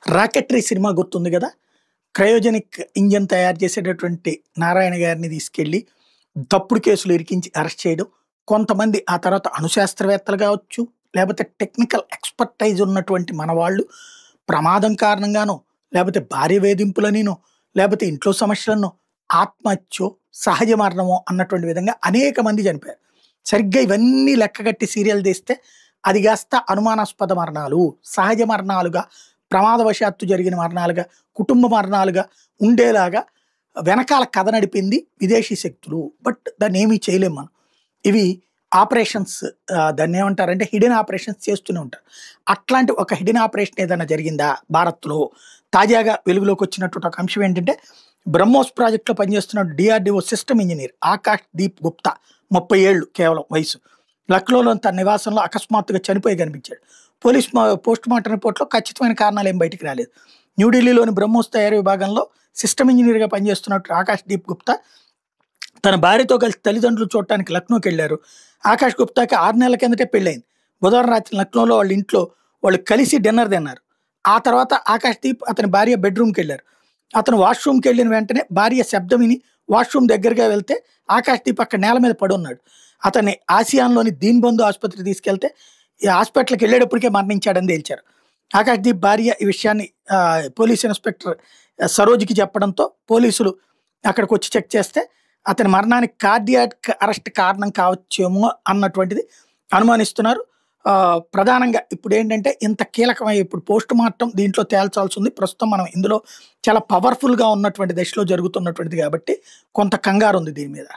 'Rocketry' cinema గుర్తుంది గదా! Cryogenic engine తయారు చేసేటటువంటి నారాయణ గారిని తీసుకెళ్ళి తప్పుడు కేసులు ఇరికించి అరెస్ట్ చేయడం. కొంతమంది ఆ తర్వాత అణుశాస్త్రవేత్తలు గావచ్చు, లేపోతే టెక్నికల్ ఎక్స్‌పర్టైజ్ ఉన్నటువంటి మన వాళ్ళు ప్రమాదం కారణంగానో, లేపోతే భార్య వేధింపులనినో, లేపోతే ఇంట్లో సమస్యలనో, ఆత్మహత్యో, సహజ మరణమో అన్నటువంటి విధంగా అనేక మంది చనిపోయారు. సరిగ్గా ఇవన్నీ లెక్కగట్టి సీరియల్ తీస్తే అది కాస్త అనుమానాస్పద మరణాలు, సహజ మరణాలుగా, ప్రమాదవశాత్తు జరిగిన మరణాలుగా, కుటుంబ మరణాలుగా ఉండేలాగా వెనకాల కథ నడిపింది విదేశీ శక్తులు. బట్ దాన్నేమీ చేయలేం మనం. ఇవి ఆపరేషన్స్ దాన్నేమంటారంటే హిడెన్ ఆపరేషన్స్ చేస్తూనే ఉంటారు. అట్లాంటి ఒక హిడెన్ ఆపరేషన్ ఏదైనా జరిగిందా భారత్‌లో? తాజాగా వెలుగులోకొచ్చినటువంటి ఒక అంశం ఏంటంటే, బ్రహ్మోస్ ప్రాజెక్ట్‌లో పనిచేస్తున్న DRDO system engineer Akash Deep Gupta 30 ఏళ్ళు కేవలం వయసు. లక్నోలోని తన నివాసంలో అకస్మాత్తుగా చనిపోయి కనిపించాడు. పోస్ట్‌మార్టం రిపోర్ట్‌లో ఖచ్చితమైన కారణాలేం బయటికి రాలేదు. న్యూఢిల్లీలోని బ్రహ్మోస్ తయారీ విభాగంలో సిస్టమ్ ఇంజినీర్‌గా పనిచేస్తున్నట్టు ఆకాష్ దీప్ గుప్తా తన భార్యతో కలిసి తల్లిదండ్రులు చూడటానికి లక్నోకెళ్లారు. ఆకాష్ గుప్తాకి 6 నెలల కిందటే పెళ్లయింది. బుధవారం రాత్రి లక్నోలో వాళ్ళ ఇంట్లో వాళ్ళు కలిసి డిన్నర్ తిన్నారు. ఆ తర్వాత ఆకాష్ దీప్ అతని భార్య బెడ్‌రూమ్‌కెళ్లారు. అతను వాష్‌రూమ్‌కెళ్ళిన వెంటనే భార్య శబ్దం విని వాష్‌రూమ్ దగ్గరగా వెళ్తే ఆకాష్ దీప్ అక్కడ నేల మీద పడున్నాడు. అతన్ని ఆసియాన్‌లోని దీన్ బంధు ఆసుపత్రికి తీసుకెళ్తే ఈ హాస్పిటల్‌కెళ్ళేటప్పటికే మరణించాడని తేల్చారు. ఆకాష్ దీప్ భార్య ఈ విషయాన్ని పోలీస్ ఇన్స్‌పెక్టర్ సరోజ్‌కి చెప్పడంతో పోలీసులు అక్కడికొచ్చి చెక్ చేస్తే అతని మరణానికి కార్డియాక్ అరెస్ట్ కారణం కావచ్చేమో అన్నటువంటిది అనుమానిస్తున్నారు. ప్రధానంగా ఇప్పుడేంటంటే ఇంత కీలకమై ఇప్పుడు పోస్ట్‌మార్టం దీంట్లో తేల్చాల్సి ఉంది. ప్రస్తుతం మనం ఇందులో చాలా పవర్‌ఫుల్‌గా ఉన్నటువంటి దశలో జరుగుతున్నటువంటిది కాబట్టి కొంత కంగారుంది దీని మీద.